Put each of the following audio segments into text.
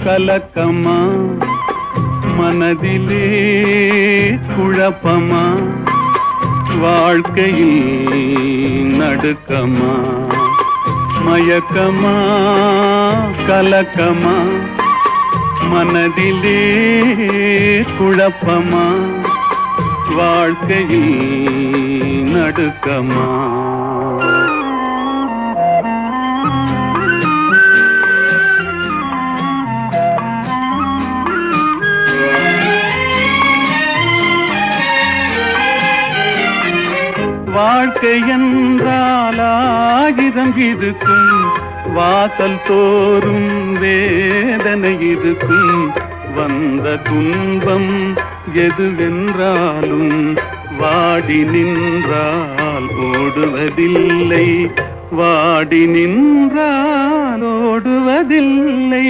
கலக்கமா மனதிலே குழப்பமா வாழ்க்கையில் நடுக்கமா மயக்கமா கலக்கமா மனதிலே குழப்பமா வாழ்க்கையில் நடுக்கமா வாழ்க்கை என்றால் ஆயிரம் இருக்கும் வாசல் தோறும் வேதனை இருக்கும் வந்த துன்பம் எதுவென்றாலும் வாடி நின்றால் ஓடுவதில்லை வாடி நின்றால் ஓடுவதில்லை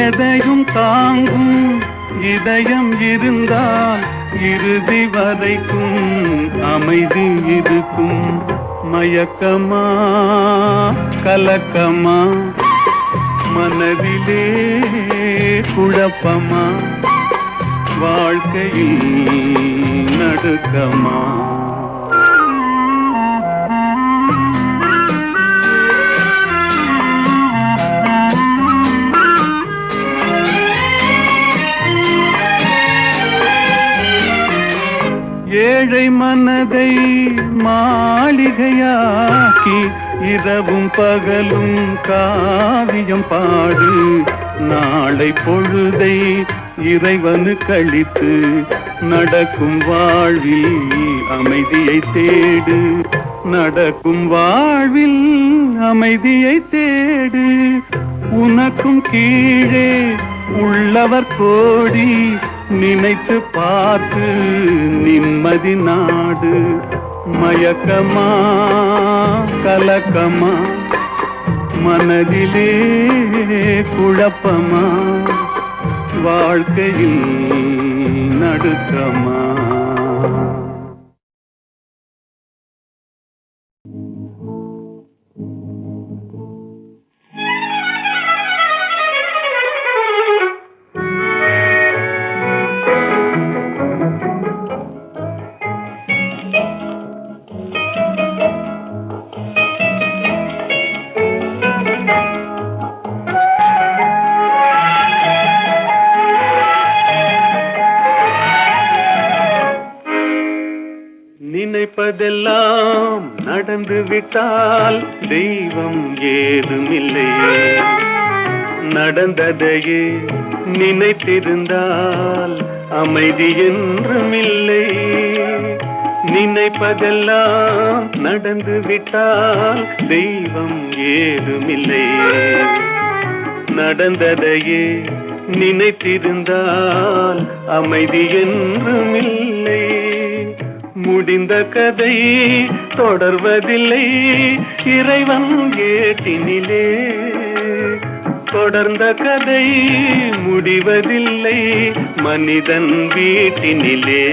எதையும் தாங்கும் இதயம் இருந்தால் இறுதி வரைக்கும் அமைதி இருக்கும் மயக்கமா கலக்கமா மனதிலே குழப்பமா வாழ்க்கையில் நடுக்கமா ஏழை மனதை மாளிகையாக்கி இரவும் பகலும் காவியம் பாடு நாளை பொழுதை இறைவனு கழித்து நடக்கும் வாழ்வில் அமைதியை தேடு நடக்கும் வாழ்வில் அமைதியை தேடு உனக்கும் கீழே உள்ளவர் கோடி நினைத்து பார்த்து நிம்மதி நாடு மயக்கமா கலக்கமா மனதிலே குழப்பமா வாழ்க்கையில் நடுக்கமா நினைப்பதெல்லாம் நடந்து விட்டால் தெய்வம் ஏதுமில்லை நடந்ததையே நினைத்திருந்தால் அமைதி என்றுமில்லை நினைப்பதெல்லாம் நடந்து விட்டால் தெய்வம் ஏதுமில்லை நடந்ததையே நினைத்திருந்தால் அமைதி என்றுமில்லை முடிந்த கதை தொடர்வதில்லை இறைவன் ஏட்டினிலே தொடர்ந்த கதை முடிவதில்லை மனிதன் வீட்டினிலே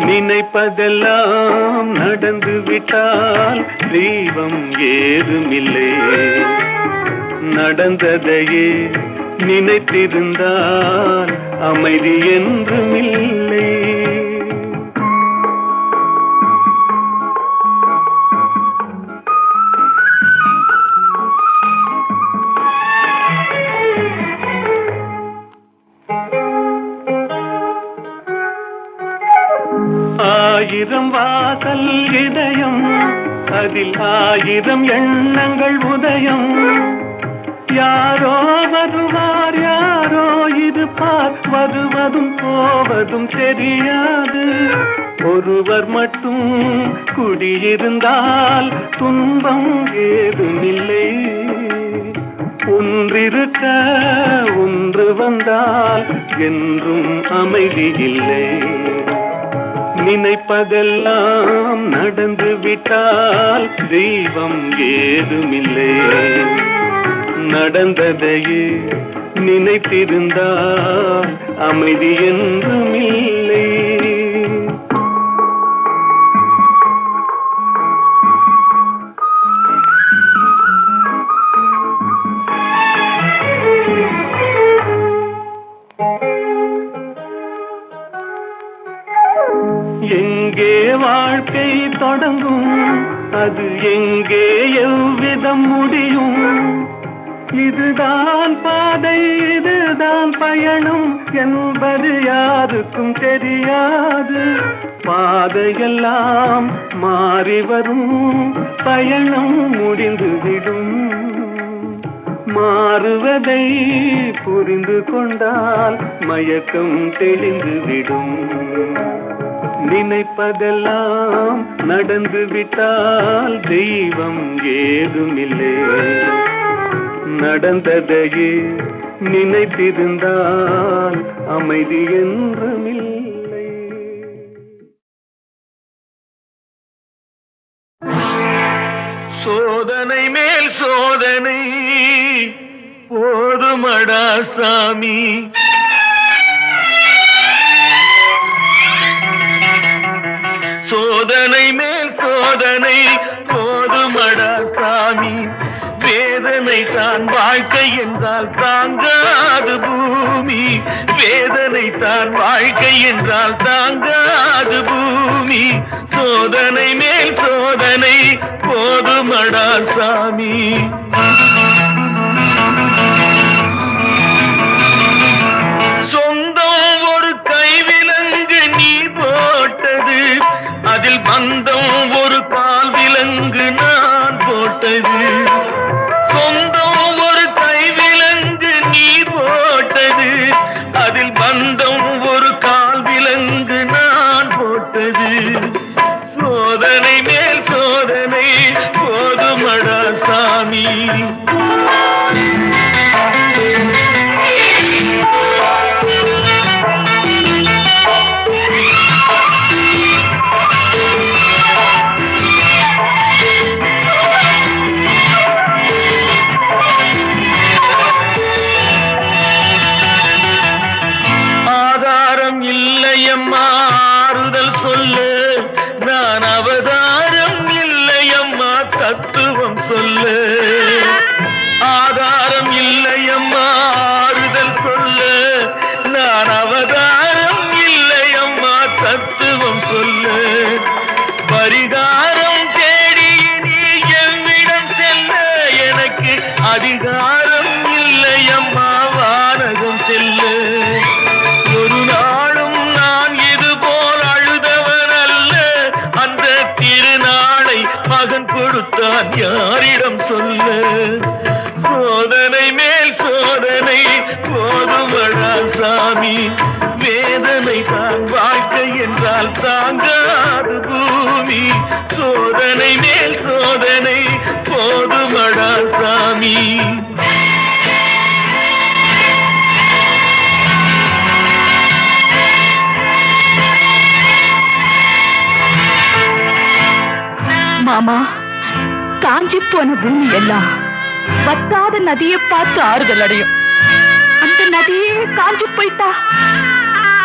நினைப்பதெல்லாம் நடந்து விட்டால் தெய்வம் ஏதுமில்லை நடந்ததையே நினைத்திருந்தால் அமைதி என்றுமில்லை ஆயிரம் வாசல் இதயம் அதில் ஆயிரம் எண்ணங்கள் உதயம் யாரோ வருவார் யாரோ இருப்பார் வருவதும் போவதும் தெரியாது ஒருவர் மட்டும் குடியிருந்தால் துன்பம் ஏதுமில்லை ஒன்றிருக்க ஒன்று வந்தால் என்றும் அமைதி இல்லை நினைப்பதெல்லாம் நடந்து விட்டால் தெய்வம் ஏதுமில்லை நடந்ததையே நினைத்திருந்தால் அமைதி என்றுமில்லை தொடங்கும், அது எங்கே எவ்விதம் முடியும்? இதுதான் பாதை, இதுதான் பயணம் என்பது யாருக்கும் தெரியாது. பாதையெல்லாம் மாறி வரும், பயணம் முடிந்துவிடும். மாறுவதை புரிந்து கொண்டால் மயக்கம் தெளிந்துவிடும். நினைப்பதெல்லாம் நடந்து விட்டால் தெய்வம் ஏதுமில்லை. நடந்ததையே நினைத்திருந்தால் அமைதி என்றுமில்லை. சோதனை மேல் சோதனை போதுமடா சாமி. சோதனை மேல் சோதனை போதுமடா சாமி. வேதனை தான் வாழ்க்கை என்றால் தாங்காது பூமி. வேதனை தான் வாழ்க்கை என்றால் தாங்காது பூமி. சோதனை மேல் சோதனை போதுமடா சாமி. சொந்தம் ஒரு கைவிலங்கு நீ போட்டது, அதில் பந்தம் ஒரு கால் விலங்கு நான் போட்டது. சொந்தம் ஒரு கைவிலங்கு நீ போட்டது, அதில் பந்தம் ஒரு கால் விலங்கு நான் போட்டது. சோதனை மேல் சோதனை போதுமடா சாமி. ஆறுதல் சொல்லு, நான் அவதாரம் இல்லையம்மா தத்துவம் சொல்லு. ஆதாரம் இல்லையம்மா ஆறுதல் சொல்லு, நான் அவதாரம் இல்லையம்மா தத்துவம் சொல்லு. பரிகாரம் தேடி நீ எவ்விடம் செல்ல, எனக்கு அதிகாரம் இல்லையம்மா வானகம் செல்லு. ஒரு நாளும் நான் இது போல் அழுதவன் அல்ல, அந்த திருநாளை மகன் கொடுத்தான் யாரிடம் சொல்ல. சோதனை மேல் சோதனை போதுமடா சாமி. வேதனை தான் வாழ்க்கை என்றால் தாங்காது பூமி. சோதனை மேல் சோதனை போதுமடா சாமி. மாமா, காஞ்சி போன பூமி எல்லாம் வத்தாத நதியை பார்த்து ஆறுதல் அடையும். அந்த நதியே காஞ்சி போயிட்டா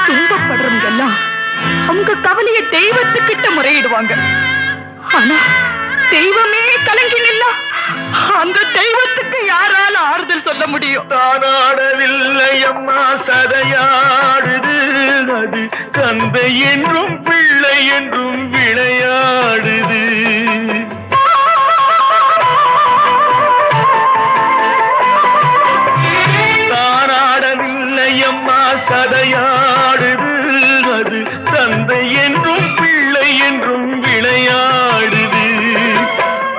துன்பப்படுறவங்க எல்லாம் அவங்க கவலைய தெய்வத்துக்கிட்ட முறையிடுவாங்க. ஆனா தெய்வமே கலங்கி நின்னா அந்த தெய்வத்துக்கு யாரால ஆறுதல் சொல்ல முடியும்? தானாடவில்லை அம்மா சதையாடுது, அது தந்தை என்றும் பிள்ளை என்றும் விளையாடுது. தானாடவில்லை அம்மா சதையாடுது, அது தந்தை என்றும் பிள்ளை என்றும் விளையாடுது.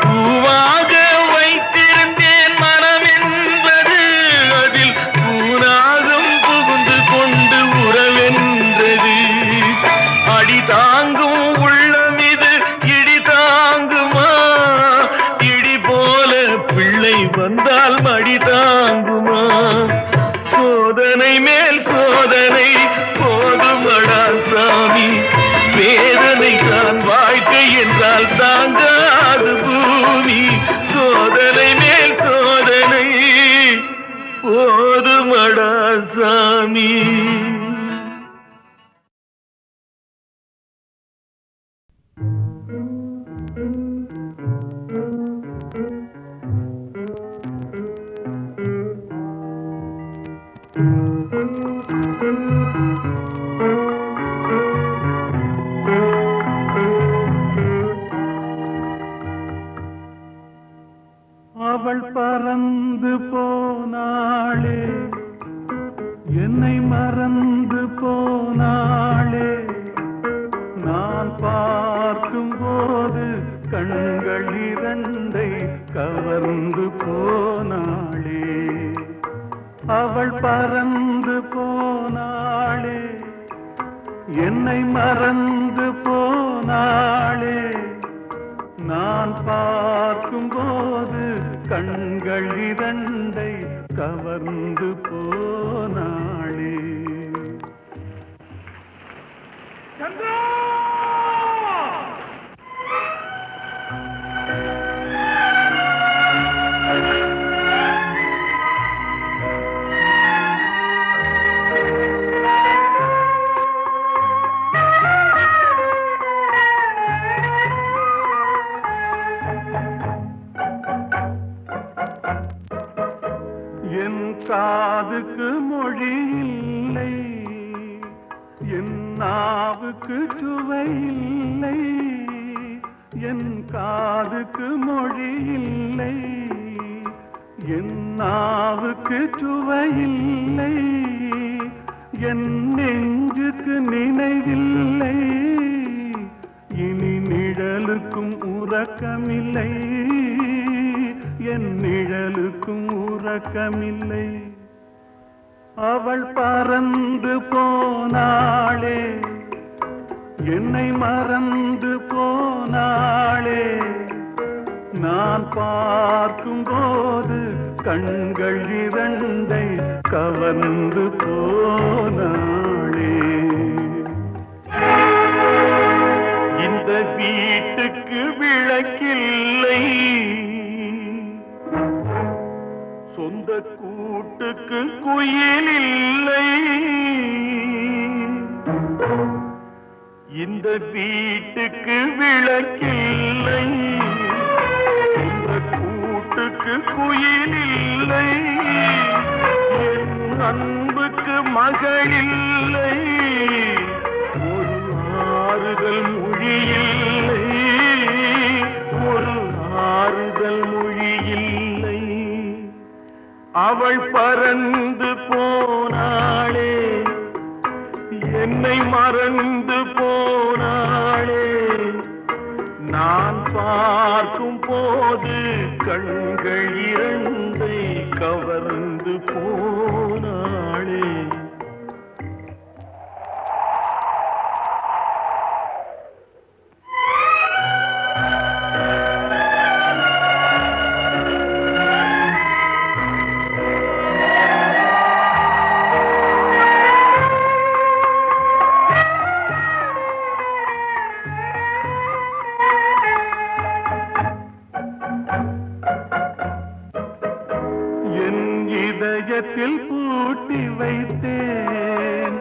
பூவாக வைத்திருந்தேன் மனம் என்பது, அதில் பூனாகம் புகுந்து கொண்டு உறவென்றது. அடி தாங்கும் உள்ளம் இது இடி தாங்குமா? இடி போல பிள்ளை வந்தால் மடி தாங்குமா? சோதனை மேல் சோதனை போதுமடா சாமி. வேதனை தான் வாழ்க்கை என்றால் தாங்காது பூமி. சோதனை மேல் சோதனை போதுமடா சாமி. போனாளே, என்னை மறந்து போனாளே, நான் பார்க்கும் போது கண்கள் இரண்டை கவர்ந்து போனாளே, அவள் பறந்து போனாளே, என்னை மறந்து போனாளே, நான் பார்க்கும் போது கண்கள் இரண்டை கவர்ந்து போனாளே. என் காதுக்கு மொழி இல்லை, என் நாவுக்கு சுவை இல்லை, என் காதுக்கு மொழி இல்லை, என் நாவுக்கு சுவை இல்லை, என் நெஞ்சுக்கு நினைவில்லை, இனி நிழலுக்கும் உறக்கமில்லை, என் நிழலுக்கும் உறக்கமில்லை. அவள் பறந்து போனாளே, என்னை மறந்து போனாளே, நான் பார்க்கும் போது கண்கள் இரண்டை கவர்ந்து போனாளே. இந்த வீட்டுக்கு விளக்கில்லை, சொந்த கூட்டுக்கு குயில் இல்லை, இந்த வீட்டுக்கு விளக்கில்லை, சொந்த கூட்டுக்கு குயில் இல்லை, என் அன்புக்கு மகள் இல்லை, ஒரு ஆறுதல் மொழி இல்லை, ஒரு ஆறுதல் மொழி இல்லை. அவள் பறந்து போனாளே, என்னை மறந்து போனாளே, நான் பார்க்கும் போது கண்கள் இரண்டை கவர்ந்து போனாளே. இதயத்தில் பூட்டி வைத்தேன்,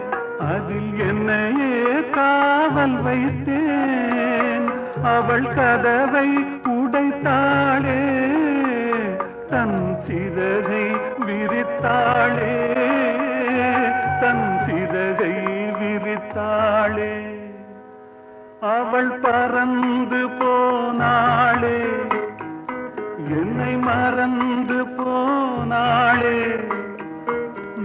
அதில் என்னையே காவல் வைத்தேன், அவள் கதவை உடைத்தாளே, தன் சிறகை விரித்தாளே, தன் சிறகை விரித்தாளே. அவள் பறந்து போனாளே, என்னை மறந்து போனாளே,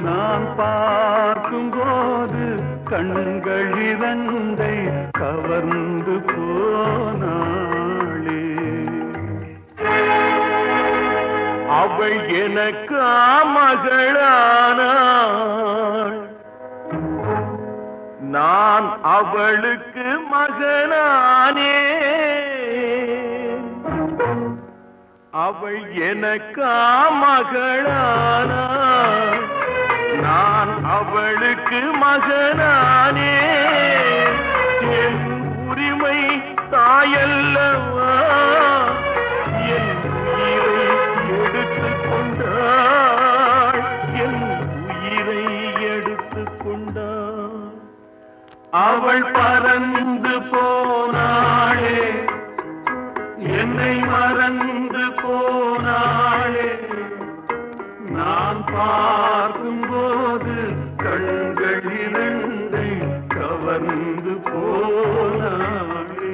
நான் பார்க்கும் போது கண்கள் இரண்டை கவர்ந்து போனாளே. அவள் எனக்கு மகளானாள், நான் அவளுக்கு மகனானே. அவள் எனக்கு மகளானாள், நான் அவளுக்கு மகனானே. என் உரிமை தாயல்லவா, என் உயிரை எடுத்துக் கொண்டாள், என் உயிரை எடுத்துக் கொண்டாள். அவள் பறந்து போனாளே, என்னை மறந்து போனாளே, நான் பார்க்கும் போது கண்கள் இரண்டை கவர்ந்து போனாளே.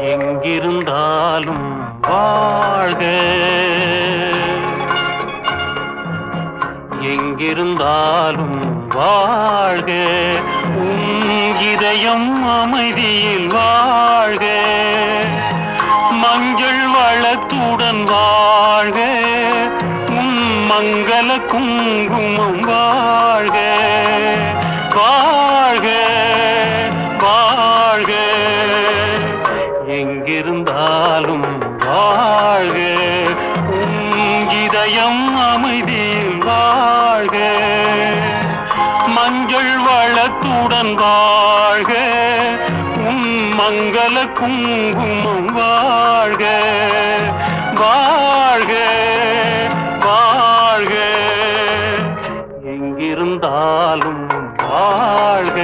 எங்கிருந்தாலும் வாழ்க, எங்கிருந்தாலும் வாழ்க, உன் இதயம் அமைதியில் வாழ்க, மஞ்சள் வளத்துடன் வாழ்க, உன் மங்கள குங்குமம் வாழ்க, வாழ்க வாழ்க, எங்கிருந்தாலும் வாழ்க, உன் இதயம் அமைதியில் வாழ்க, மஞ்சள் வளத்துடன் வாழ்க, உன் மங்கள குங்குமம் வாழ்க, வாழ்க வாழ்க, எங்கிருந்தாலும் வாழ்க.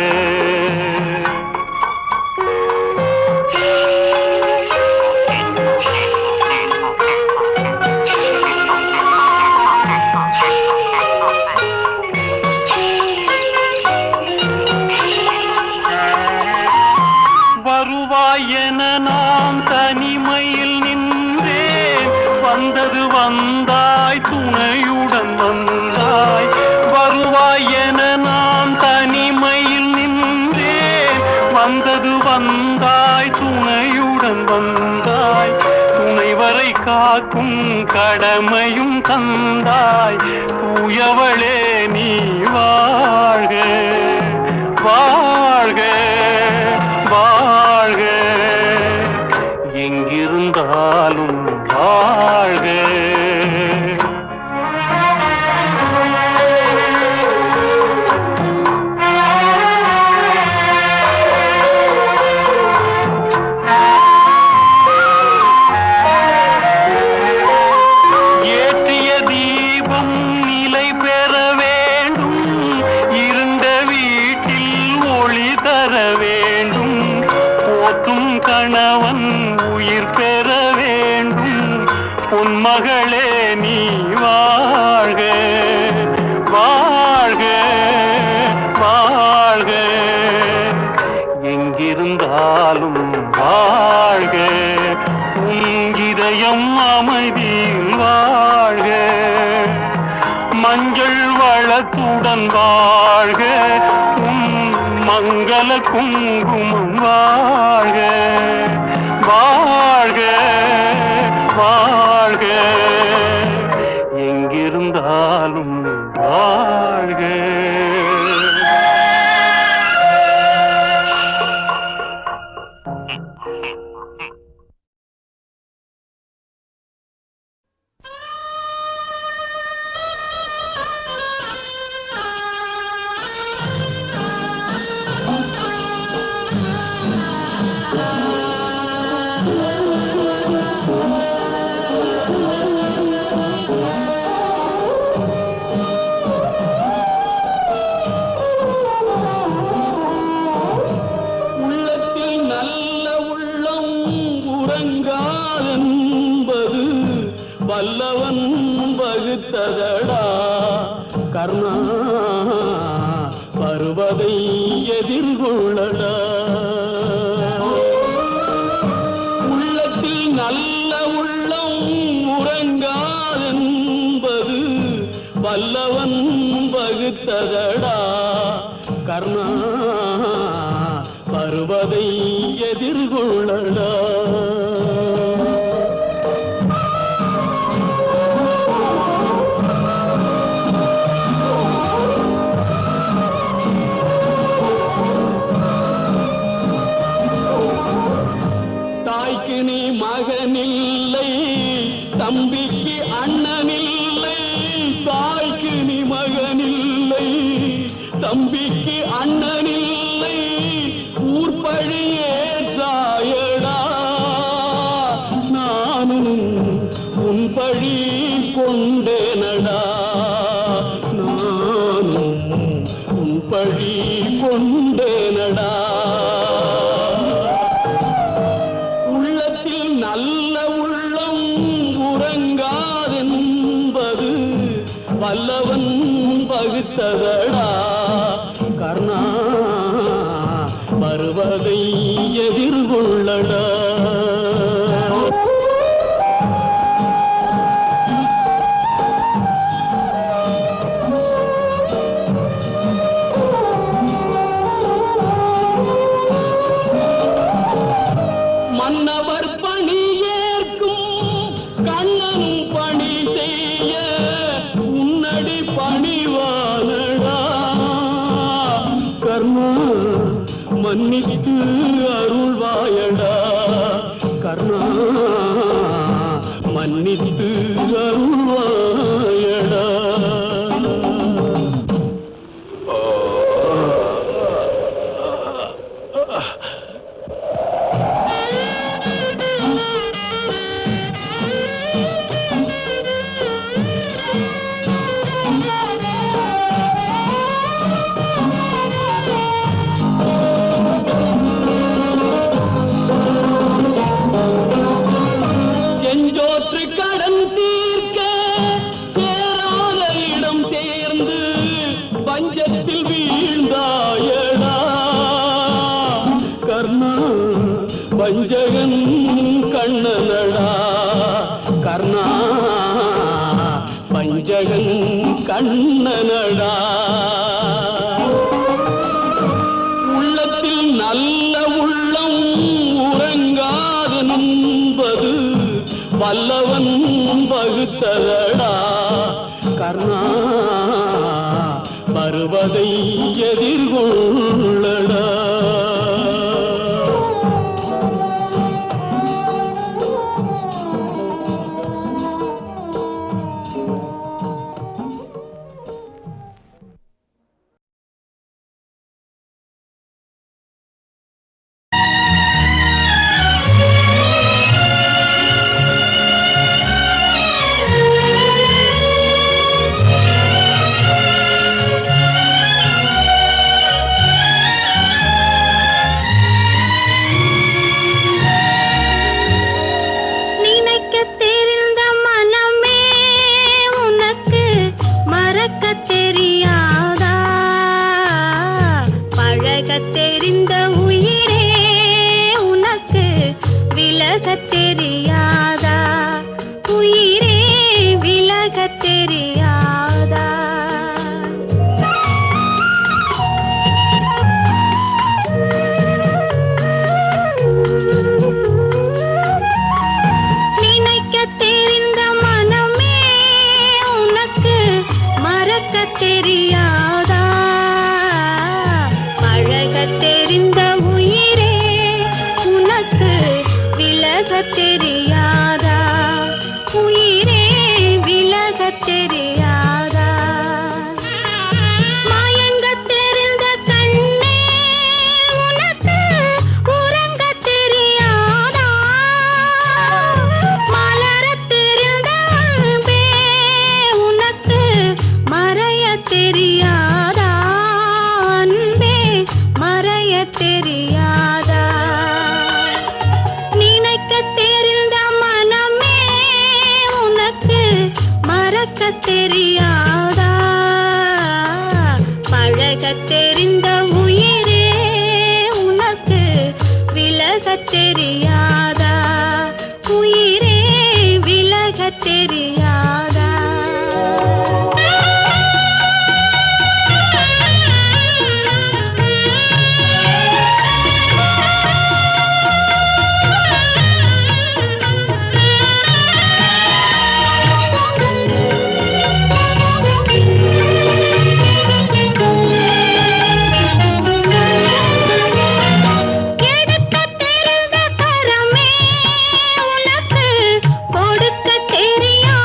வருவாயென நாம் தனிமையில் நின்றேன், வந்தது வந்தாய் துணையுடன் வந்தாய், வருவாயென நாம் தனிமையில் நின்றேன், வந்தது வந்தாய் துணையுடன் வந்தாய், துணைவரை காக்கும் கடமையும் தந்தாய், தூயவளே நீ வாழ்க வாழ்க வாழ்க, எங்கிருந்தாலும் வாழ்க. ஏற்றிய தீபம் நிலை பெற வேண்டும், இருண்ட வீட்டில் ஒளி தர வேண்டும், போற்றும் கணவன் உயிர் பெற வேண்டும், பொன்மகளே நீ வாழ்க வாழ்க வாழ்க, எங்கிருந்தாலும் வாழ்க, உன் இதயம் அமைதியில் வாழ்க, மஞ்சள் வளத்துடன் வாழ்க, உன் மங்கள குங்குமம் வாழ்க, வாழ்க வாழ்க, எங்கிருந்தாலும் வாழ்க. வல்லவன் வகுத்ததடா கர்ணா, வருவதை எதிர்கொள்ளடா, உள்ளத்தில் நல்ல உள்ளம் உறங்காதென்பது வல்லவன் வகுத்ததடா கர்ணா, வருவதை எதிர்கொள்ளடா. தாய்க்கு நீ மகனில்லை, தம்பிக்கு அண்ணனில்லை, தாய்க்கு நீ மகனில்லை, தம்பிக்கு அண்ணனில்லை, ஊர்பழியே தாயடா, நானும் உன் பழி கொண்டேனடா, நானும் உன் பழி கொண்டேனடா. வல்லவன் பகுத்ததடா கர்ணா வருவதை எதிர்கொள்ளடா மன்னவர் பணி ஏற்கும் கண்ணன் பணி செய்ய உன்னடி பணிவானடா கர்ணா மன்னித்து அருள்வாயடா கர்ணா மன்னித்து அருள்வாயடா செஞ்சோற்று கடன் தீர்க்க சேராத இடம் சேர்ந்து பஞ்சத்தில் வீழ்ந்தாயடா கர்ணா பஞ்சகன் கண்ணனடா கர்ணா பஞ்சகன் கண்ணனடா உள்ளத்தில் நல்ல உள்ளம் உறங்காது நம்பது வல்லவன் வகுத்ததடா கர்ணா வருவதை எதிர்கொள்ளடா தெரியா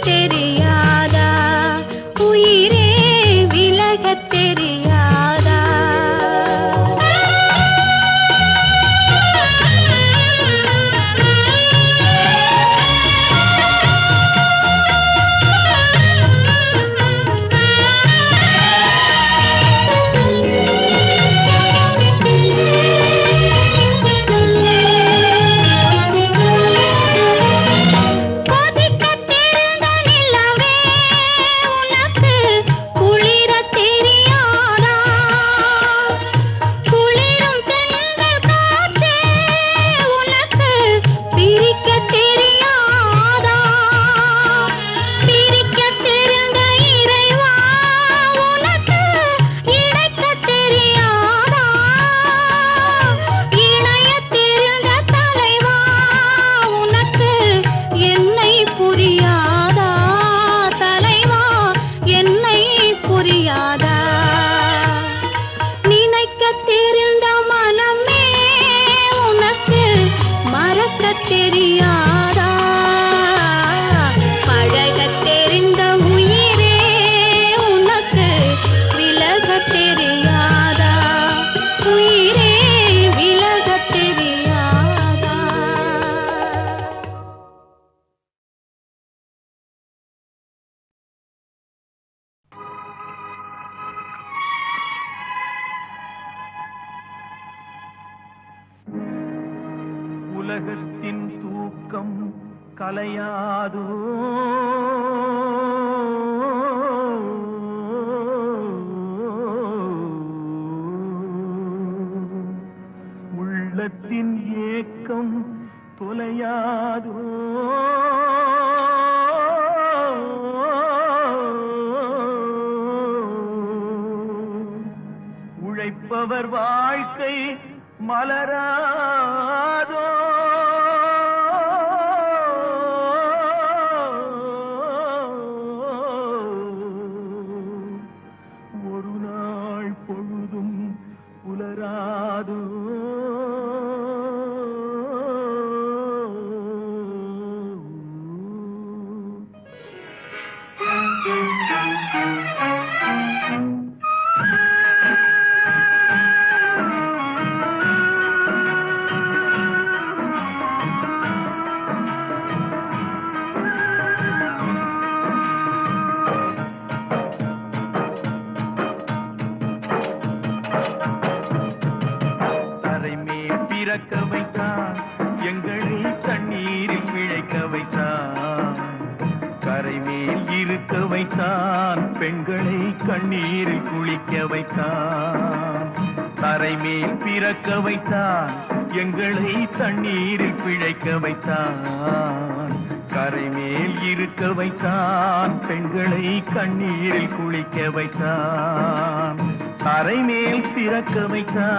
தெரியாதா உயிரே விலகத் தெரியாதா தெரியாதா பழகத் தெரிந்த உயிரே உனக்கு விலகத் தெரியாதா உயிரே விலகத் தெரியாதா உலகத்தின் தூக்கம் கலையாதோ உள்ளத்தின் ஏக்கம் தொலையாதோ உழைப்பவர் வாழ்க்கை மலராதோ ஒரு நாள் பொழுதும் புலராதோ பிறக்க வைத்தான் எங்களை தண்ணீரில் விழைக்க வைத்தான் கரை மேல் இருக்க வைத்தான் பெண்களை கண்ணீரில் குளிக்க வைத்தான் தரை மேல் பிறக்க வைத்தான் எங்களை தண்ணீரில் பிழைக்க வைத்தான் கரை மேல் இருக்க வைத்தான் பெண்களை கண்ணீரில் குளிக்க வைத்தான் தரை மேல் பிறக்க வைத்தான்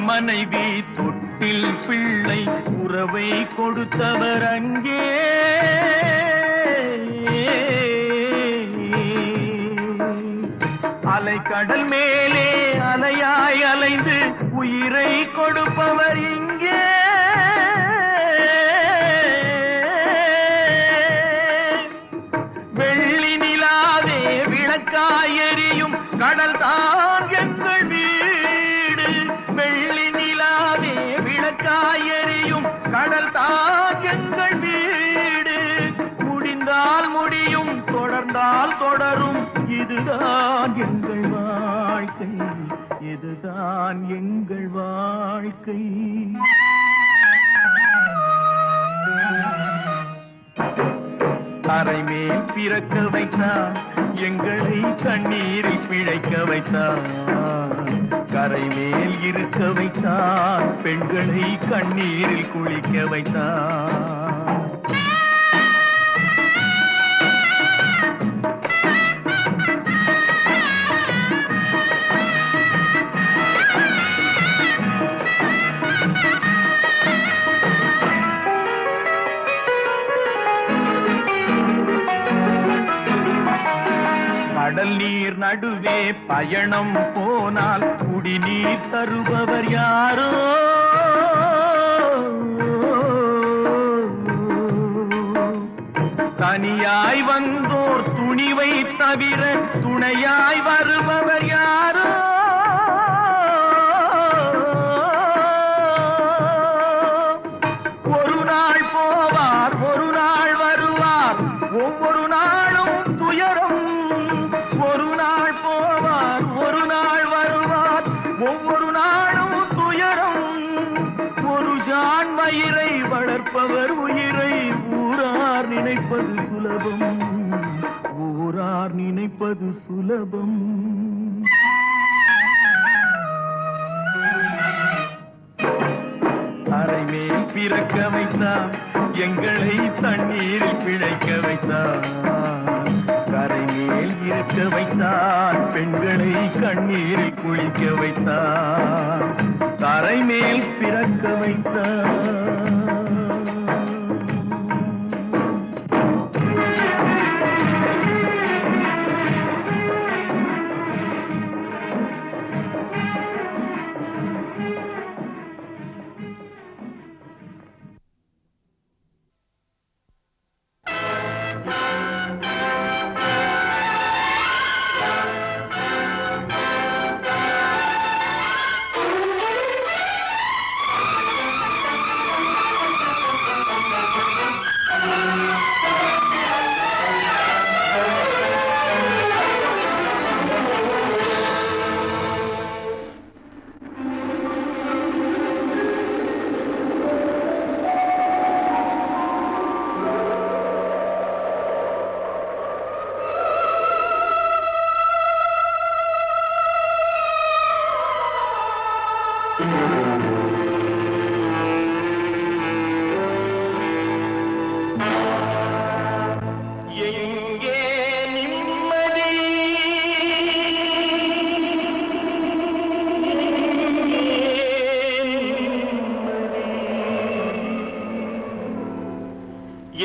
மனைவி தொட்டில் பிள்ளை உறவை கொடுத்தவர் அங்கே அலைக்கடல் மேலே அலையாய் அலைந்து உயிரை கொடுப்பவர் இங்கே வெள்ளி நிலாவே விளக்காய் எரியும் கடல் தான் எங்கள் வீடு வெள்ளி நிலாவே விளக்காய் எரியும் கடல் தான் எங்கள் வீடு முடிந்தால் முடியும் தொடர்ந்தால் தொடரும் இதுதான் எங்கள் வாழ்க்கை இதுதான் எங்கள் வாழ்க்கை தரை மேல் பிறக்க வைத்தான் எங்களை தண்ணீரில் பிழைக்க வைத்தான் கரை மேல் இருக்க வைத்தான் பெண்களை கண்ணீரில் குளிக்க வைத்தான் நீர் நடுவே பயணம் போனால் குடிநீர் தருபவர் யாரோ? தனியாய் வந்தோர் துணிவை தவிர துணையாய் வருபவர் யாரோ? ஒரு நாள் போவார், ஒரு நாள் வருவார், ஒவ்வொரு நாளும் துயரம். ஒரு நாள் போவார், ஒரு நாள் வருவார், ஒவ்வொரு நாளும் துயரம். ஒரு ஜான் மயிரை வளர்ப்பவர் உயிரை ஊரார் நினைப்பது சுலபம், ஊரார் நினைப்பது சுலபம். அறைமேல் பிறக்க வைத்தார், எங்களை தண்ணீரில் பிழைக்க வைத்தார். கரைமேல் இருக்க வைத்தார், பெண்களை கண்ணீரில் குளிக்க வைத்தார். தரைமேல் பிறக்க வைத்தார்.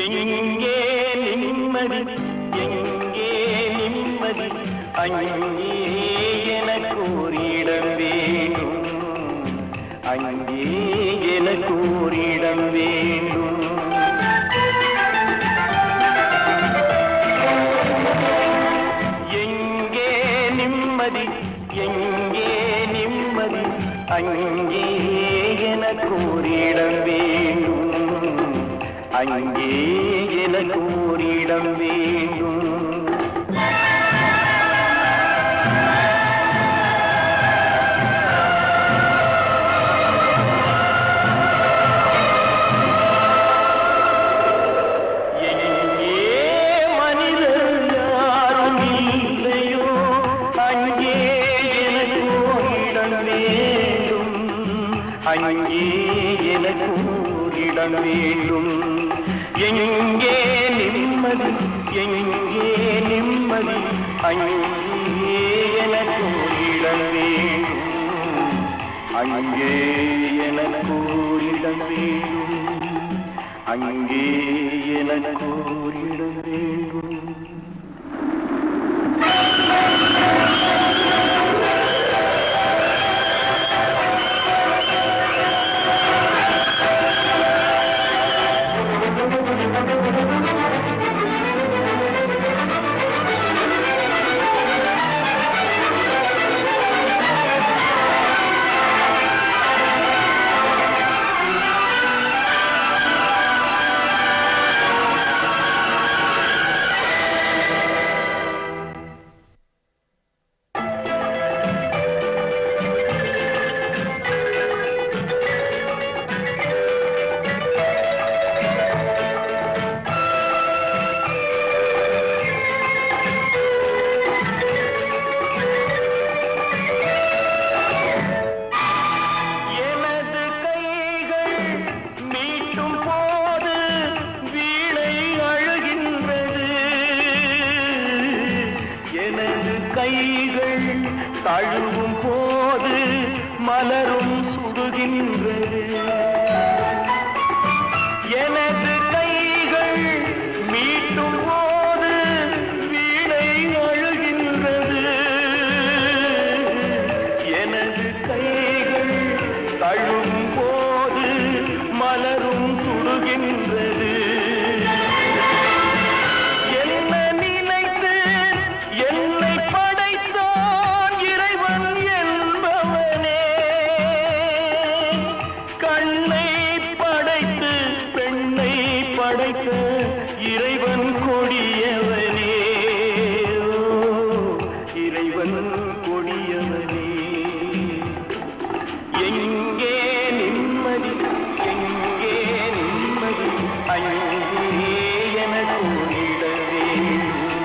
எங்கே நிம்மதி, எங்கே நிம்மதி, அங்கே எனக்கு ஒரு இடம் வேண்டும், அங்கே எனக்கு ஒரு இடம் வேண்டும். எங்கே நிம்மதி, எங்கே நிம்மதி, அங்கே எனக்கு ஒரு இடம் வேண்டும், அங்கே எனக்கு ஒரு இடம் வேண்டும். அங்கே எனக்கு ஓரிடம் வேண்டும். எங்கே நிம்மதி, எங்கே நிம்மதி, அங்கே எனக்கு ஓரிடம் வேண்டும், அங்கே எனக்கு ஓரிடம் வேண்டும், அங்கே எனக்கு ஓரிடம் வேண்டும். கைகள் தழுவும் போது மலரும் சுடுகின்றது. எனது கைகள் மீட்டும் போது வீணை அழுகின்றது. கொடியவனே எங்கே நிம்மதி எங்கே நிம்மதி அங்கே எனக்கு ஓடிட வேண்டும்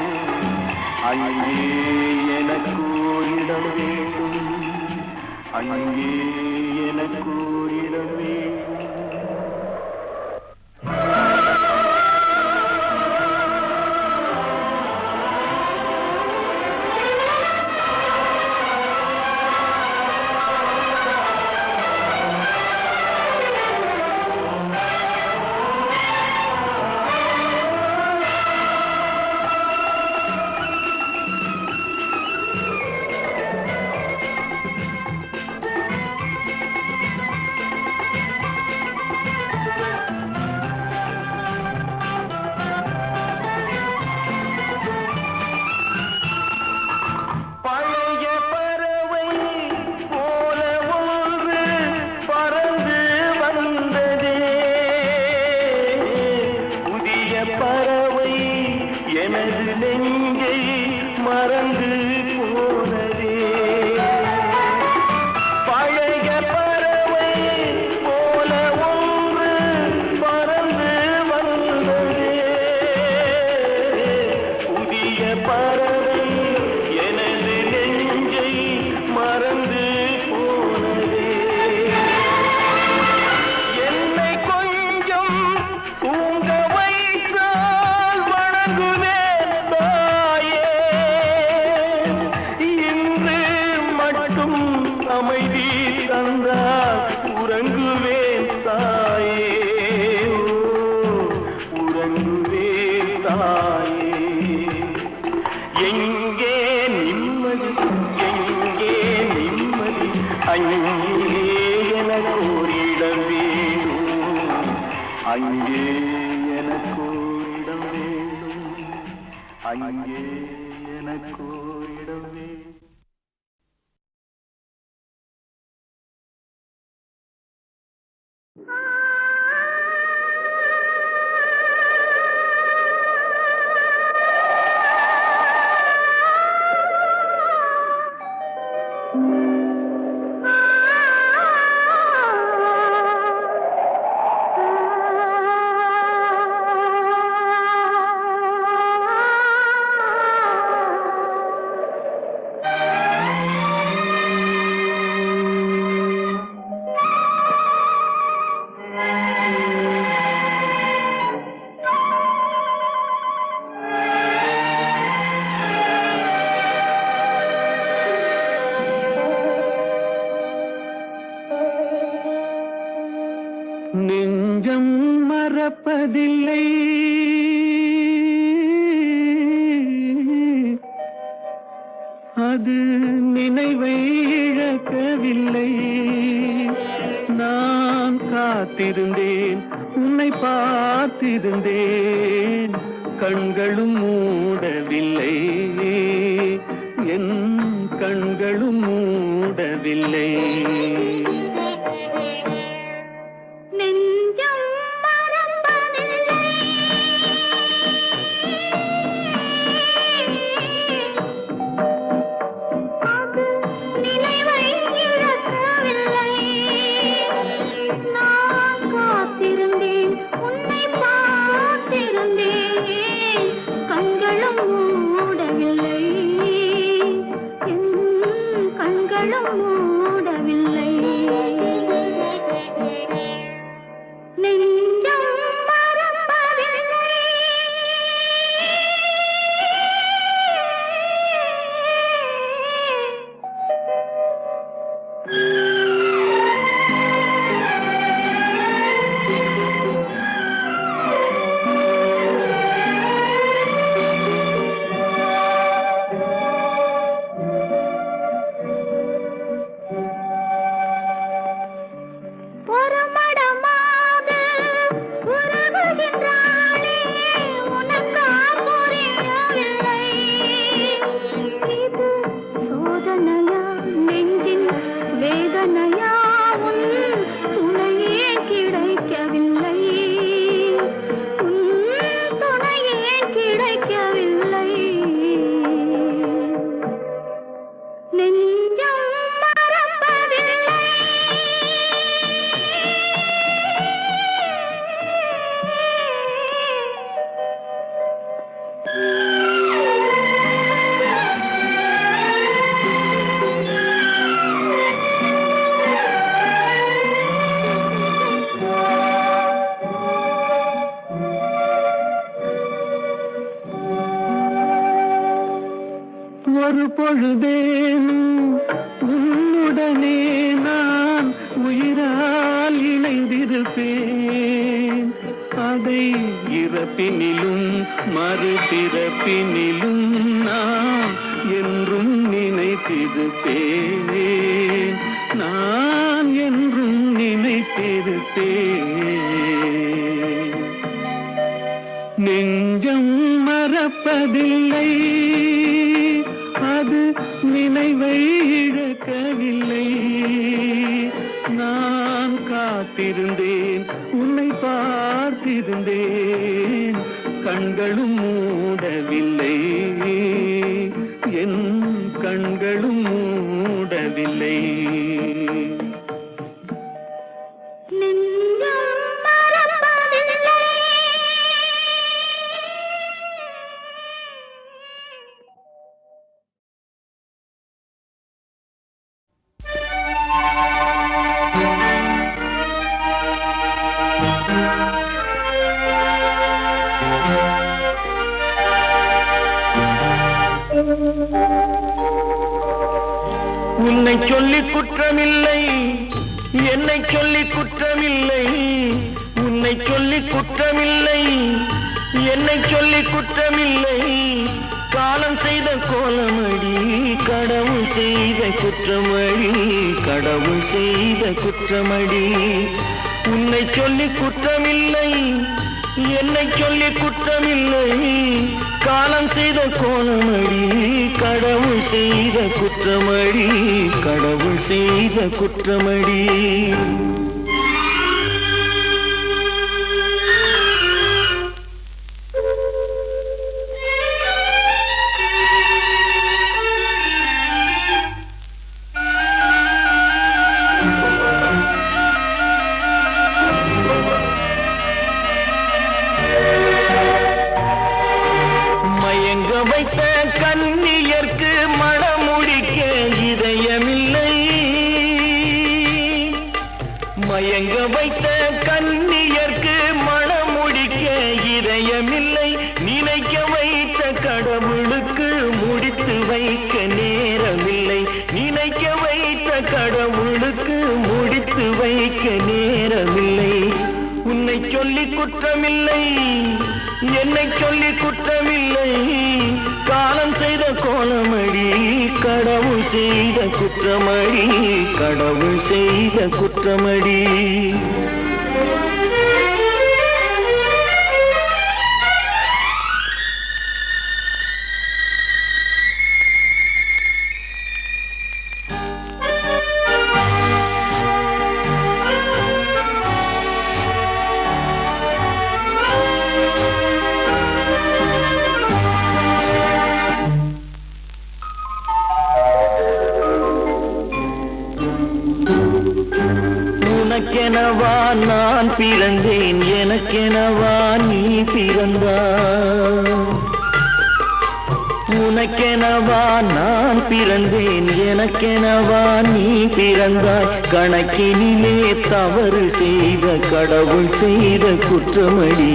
அங்கே எனக்கு ஓடிட வேண்டும் அங்கே எனக்கு ஓடிட வேண்டும் எனது நெஞ்சை மறந்து போனதே பழைய பறவை போல ஒன்று பறந்து வந்ததே புதிய பறவை எனது நெஞ்சை மறந்து போனதே என்னை கொஞ்சம் தூங்க வைத்தால் வணங்குவேன் அமைதி தந்தால் உறங்குவேன் தாயே உறங்குவேன் தாயே எங்கே நிம்மதி எங்கே நிம்மதி அங்கே எனக்கு ஓரிடம் வேணும் அங்கே எனக்கு ஓரிடம் வேணும் அங்கே எனக்கு ஓரிடம் வேணும் நெஞ்சம் மறப்பதில்லை அது நினைவை இழக்கவில்லை நான் காத்திருந்தேன் உன்னை பார்த்திருந்தேன் கண்களும் மூடவில்லை என் கண்களும் மூடவில்லை கண்களும் மூடவில்லை பொழுதேனும் உன்னுடனே நான் உயிரால் இணைந்திருப்பேன். அதை இறப்பினிலும் மறுபிறப்பினிலும் நான் என்றும் நினைத்திருப்பேன். நான் என்றும் நினைத்திருப்பேன். நெஞ்சம் மறப்பதில்லை, அது நினைவை இழக்கவில்லை. நான் காத்திருந்தேன், உன்னை பார்த்திருந்தேன், கண்களும் மூடவில்லை, என் கண்களும் மூடவில்லை. உன்னை சொல்லி குற்றமில்லை, என்னை சொல்லி குற்றமில்லை. உன்னை சொல்லி குற்றமில்லை, என்னை சொல்லி குற்றமில்லை. காலம் செய்த கோலமடி, கடவுள் செய்த குற்றமடி, கடவுள் செய்த குற்றமடி. உன்னை சொல்லி குற்றமில்லை, என்னை சொல்லி குற்றமில்லை. காலம் செய்த கோலமடி, கடவுள் செய்த குற்றமடி, கடவுள் செய்த குற்றமடி. வைத்த கன்னியர்க்கு மணமுடிக்க இதயமில்லை, மயங்க வைத்த கன்னியர்க்கு மணமுடிக்க இதயமில்லை. நினைக்க வைத்த கடவுளுக்கு முடித்து வைக்க நேரமில்லை, நினைக்க வைத்த கடவுளுக்கு முடித்து வைக்க நேரமில்லை. உன்னை சொல்லி குற்றமில்லை, என்னை சொல்லி குற்றமில்லை. காலம் செய்த கோலமடி, கடவுள் செய்த குற்றமடி, கடவுள் செய்த குற்றமடி. உனக்கெனவா நான் பிறந்தேன், எனக்கெனவா நீ பிறந்தாய். உனக்கெனவா நான் பிறந்தேன், எனக்கெனவா நீ பிறந்தாய். கணக்கினிலே தவறு செய்த கடவுள் செய்த குற்றமடி,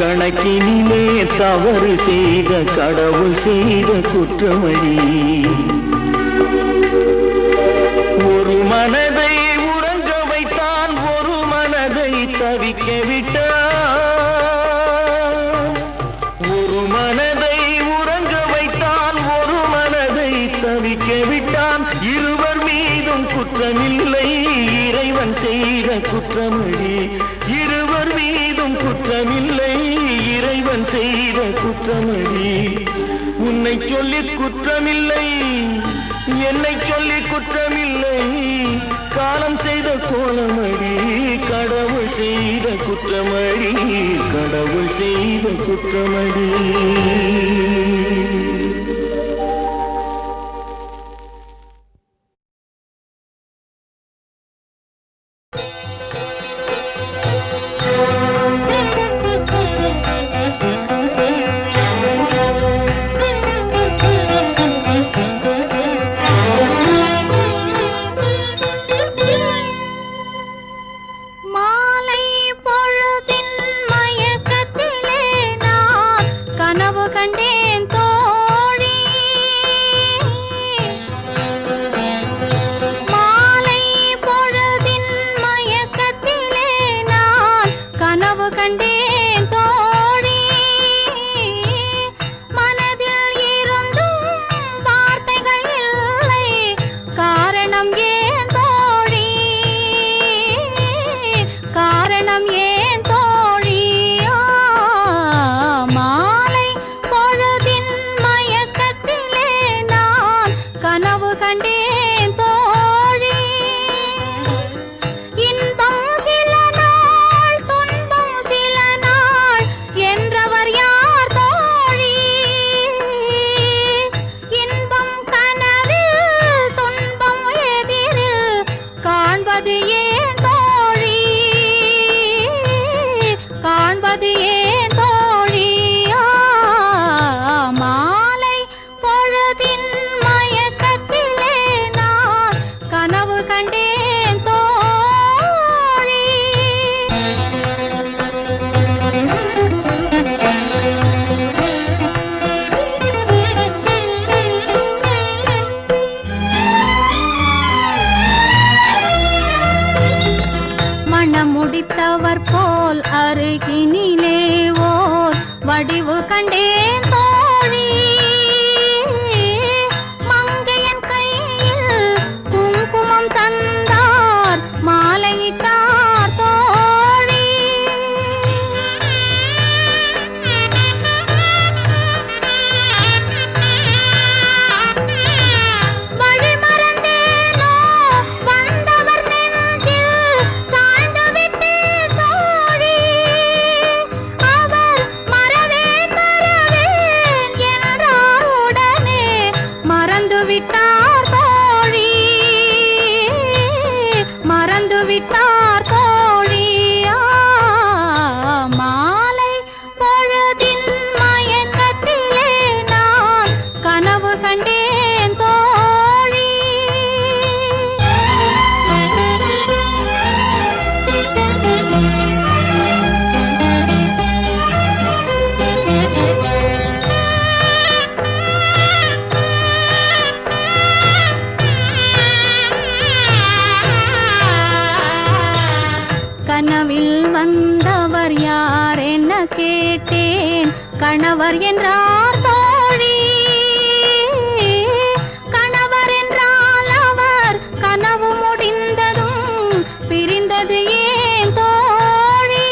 கணக்கினிலே தவறு செய்த கடவுள் செய்த குற்றமடி. ஒரு மனதை உறங்க வைத்தான், ஒரு மனதை தவிக்க விட்டான். ஒரு மனதை உறங்க வைத்தான், ஒரு மனதை தவிக்க விட்டான். இருவர் மீதும் குற்றமில்லை, இறைவன் செய்த குற்றமடி. இருவர் மீதும் குற்றமில்லை, இறைவன் செய்த குற்றமடி. உன்னை சொல்லி குற்றமில்லை, என்னை சொல்லி குற்றமில்லை. காலம் செய்த கோலமடி, கடவுள் செய்த குற்றமடி, கடவுள் செய்த குற்றமடி. கண்டேன் தோ கண்டேன் தோழி இன்பம் சில நாள் துன்பம் சில நாள் என்றவர் யார் தோழி இன்பம் கனவில் துன்பம் எதிரில் காண்பது ஏன் தோழி காண்பது ஏன் தோழி மாலை பொழுதின் மயக்கத்திலே நான் கனவு கண்டேன் தோழி மனம் முடித்தவர் போல் அருகினிலே ஓர் வடிவு கண்டேன் தோழி மங்கையன் கையில் குங்குமம் தந்தார் மாலையிட்டார் தோழி வழி மறந்தேனோ வந்தவர் நெஞ்சில் சாய்ந்து விட்டேன் தோழி அவர் மறவேன் மறவேன் என்றார் உடனே மறந்து விட்டார் தோழி மறந்து விட்டார் தோழி மாலை பொழுதின் மயக்கத்திலே நான் கனவு கண்டேன் தோழி கனவில் வந்தவர் யார் என்ன கேட்டேன் கணவர் என்றார் தோழி கணவர் என்றால் அவர் கனவு முடிந்ததும் பிரிந்தது ஏன் தோழி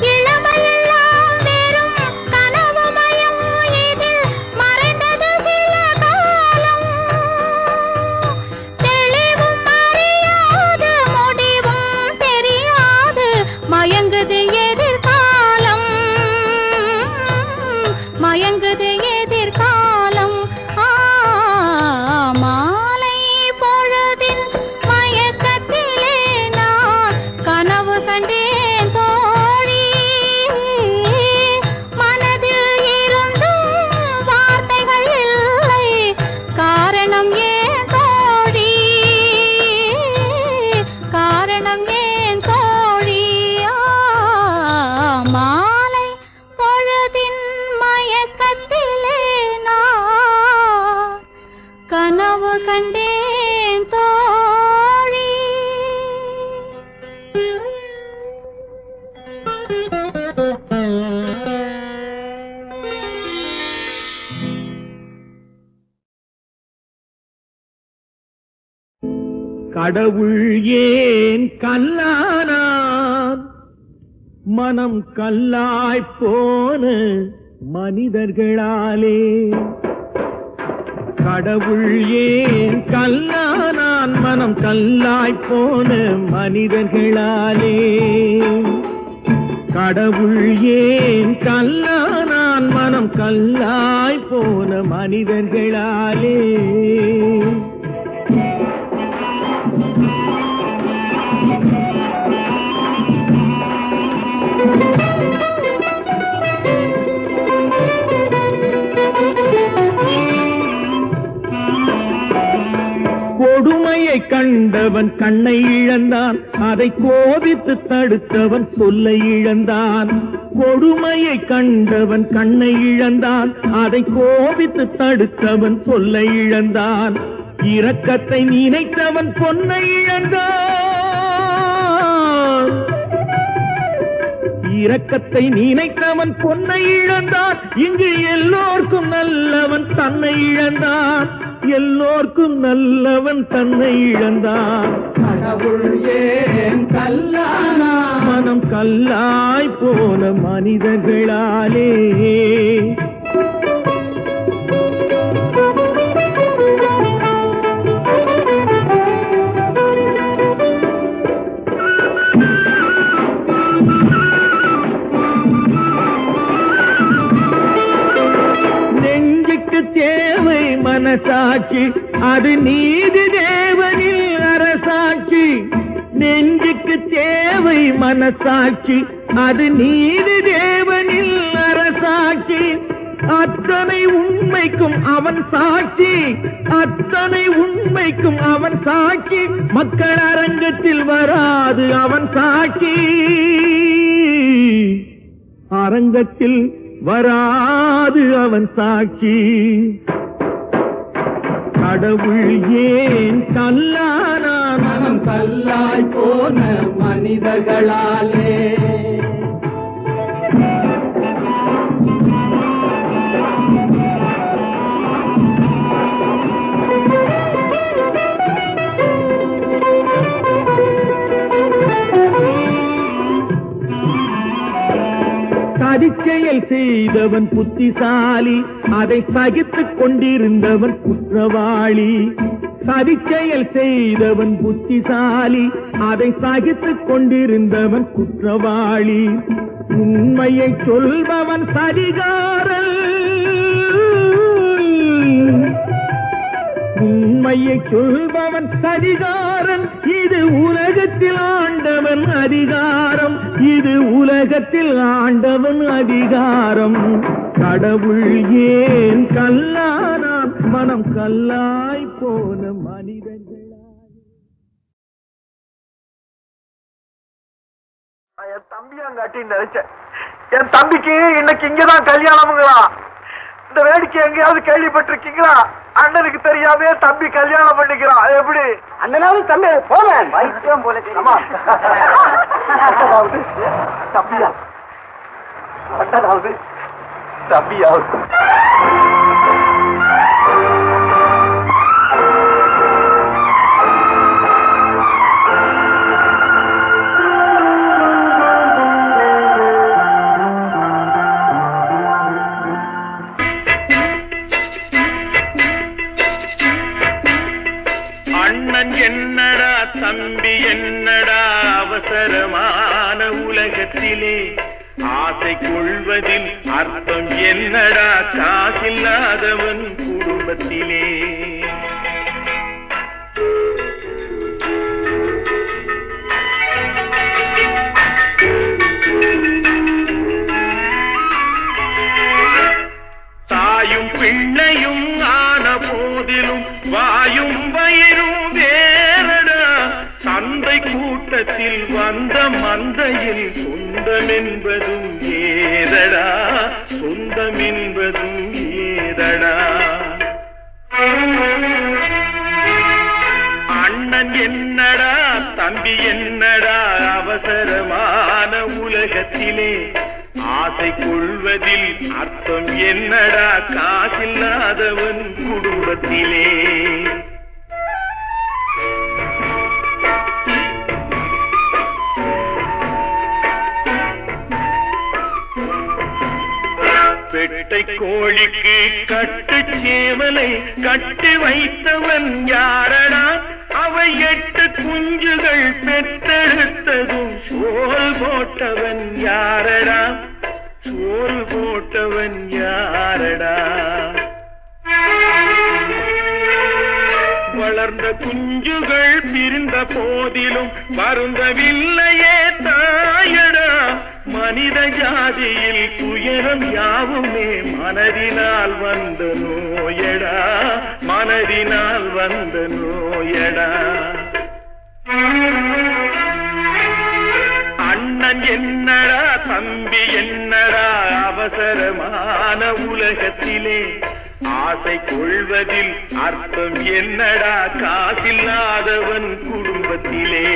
இளமையெல்லாம் வெறும் கனவுமயம் இதில் மறைந்தது சில காலம் தெளிவும் அறியாது முடிவும் தெரியாது மயங்குது எதிர்காலம் மயங்குது எதிர்காலம் மாலை பொழுதின் மயக்கத்திலே நான் கனவு கண்டேன் தோழி மனதில் இருந்தும் வார்த்தைகள் இல்லை காரணம் ஏன் தோழி காரணம் ஏன் தோழி மாலை பொழுதின் மயக்கத்திலே நான் கனவு கண்டேன் தோழி கடவுள் ஏன் கல்லானான் மனம் கல்லாய் போன மனிதர்களாலே கடவுள் ஏன் கல்லானான் மனம் கல்லாய் போன மனிதர்களாலே கடவுள் ஏன் கல்லானான் மனம் கல்லாய் போன மனிதர்களாலே கொடுமையை கண்டவன் கண்ணை இழந்தான் அதை கோபித்து தடுத்தவன் சொல்லை இழந்தான் கொடுமையை கண்டவன் கண்ணை இழந்தான் அதை கோபித்து தடுத்தவன் சொல்லை இழந்தான் இரக்கத்தை நினைத்தவன் பொன்னை இழந்தான் இரக்கத்தை நினைத்தவன் பொன்னை இழந்தான் இங்கு எல்லோர்க்கும் நல்லவன் தன்னை இழந்தான் எல்லோர்க்கும் நல்லவன் தன்னை இழந்தான் கடவுள் ஏன் கல்லானா மனம் கல்லாய் போன மனிதர்களாலே தேவை மனசாட்சி அது நீதி தேவனில் அரசாட்சி நெஞ்சுக்கு தேவை மனசாட்சி அது நீதி தேவனில் அரசாட்சி அத்தனை உண்மைக்கும் அவன் சாட்சி அத்தனை உண்மைக்கும் அவன் சாட்சி மக்கள் அரங்கத்தில் வராது அவன் சாட்சி அரங்கத்தில் வராது அவன் சாட்சி கடவுள் ஏன் கல்லானா மனம் கல்லாய் போன மனிதர்களாலே சதிச்செயல் செய்தவன் புத்திசாலி அதை சகித்துக் கொண்டிருந்தவன் குற்றவாளி சதிச்செயல் செய்தவன் புத்திசாலி அதை சகித்துக் கொண்டிருந்தவன் குற்றவாளி உண்மையை சொல்பவன் சதிகாரன் உண்மையை சொல்பவன் சதிகாரன் இது உலகத்தில் ஆண்டவன் அதிகாரம் இது உலகத்தில் ஆண்டவன் அதிகாரம் கடவுள் ஏன் கல்லானான் மனம் கல்லாய் போன மனிதர்களாய் என் தம்பியாங்காட்டின்னு நினைச்சேன் என் தம்பிக்கு இன்னைக்கு இங்கதான் கல்யாணமுங்களா இந்த வேடிக்கை எங்கேயாவது கேள்விப்பட்டிருக்கீங்களா அண்ணனுக்கு தெரியாம தம்பி கல்யாணம் பண்ணிக்கிறான் எப்படி அண்ணனாவது தம்பி போவேன் வைத்தியம் போல தம்பியா அண்ணனாவது தம்பியாவது என்னடா தம்பி என்னடா அவசரமான உலகத்திலே ஆசை கொள்வதில் அர்த்தம் என்னடா காசில்லாதவன் குடும்பத்திலே தாயும் பிள்ளையும் ஆன போதிலும் வாயும் வயிறும் வேறடா சந்தை கூட்டத்தில் வந்த மந்தையில் சொந்தம் என்பதும் ஏதடா சொந்தம் என்பதும் ஏதடா அண்ணன் என்னடா தம்பி என்னடா அவசரமான உலகத்திலே ஆசை கொள்வதில் அர்த்தம் என்னடா காசில்லாதவன் குடும்பத்திலே பெட்டை கோழிக்கு கட்டு சேவலை கட்டி வைத்தவன் யாரடா அவை 8 குஞ்சுகள் பெற்றெடுத்ததும் சோறு போட்டவன் யாரடா சோறு போட்டவன் யாரடா வளர்ந்த குஞ்சுகள் பிரிந்த போதிலும் வருந்தவில்லையே தாயடா மனித ஜாதியில் துயரம் யாவுமே மனதினால் வந்த நோயடா மனதினால் வந்த நோயடா அண்ணன் என்னடா தம்பி என்னடா அவசரமான உலகத்திலே ஆசை கொள்வதில் அர்த்தம் என்னடா காசில்லாதவன் குடும்பத்திலே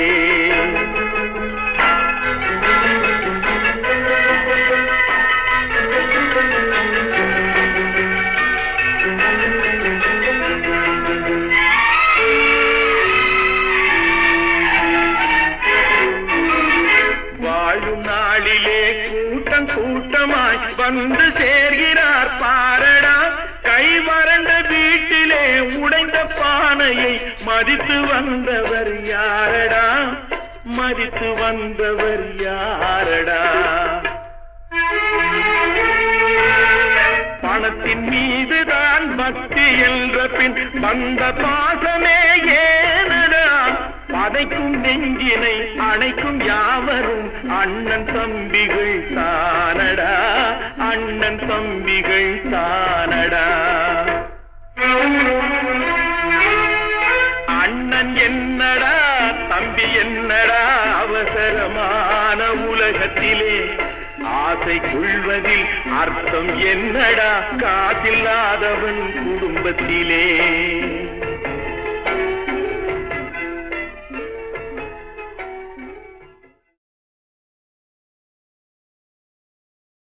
கூட்டமாய் வந்து சேர்கிறார் பாரடா. கை வறண்ட வீட்டிலே உடைந்த பானையை மதித்து வந்தவர் யாரடா, மதித்து வந்தவர் யாரடா. பணத்தின் மீதுதான் பக்தி என்ற பின் வந்த பாசமே ஏனடா. பதைக்கும் நெஞ்சினை அணைக்கும் யாவரும் அண்ணன் தம்பிகள் தானடா, அண்ணன் தம்பிகள் தானடா. அண்ணன் என்னடா தம்பி என்னடா அவசரமான உலகத்திலே. ஆசை கொள்வதில் அர்த்தம் என்னடா காசில்லாதவன் குடும்பத்திலே.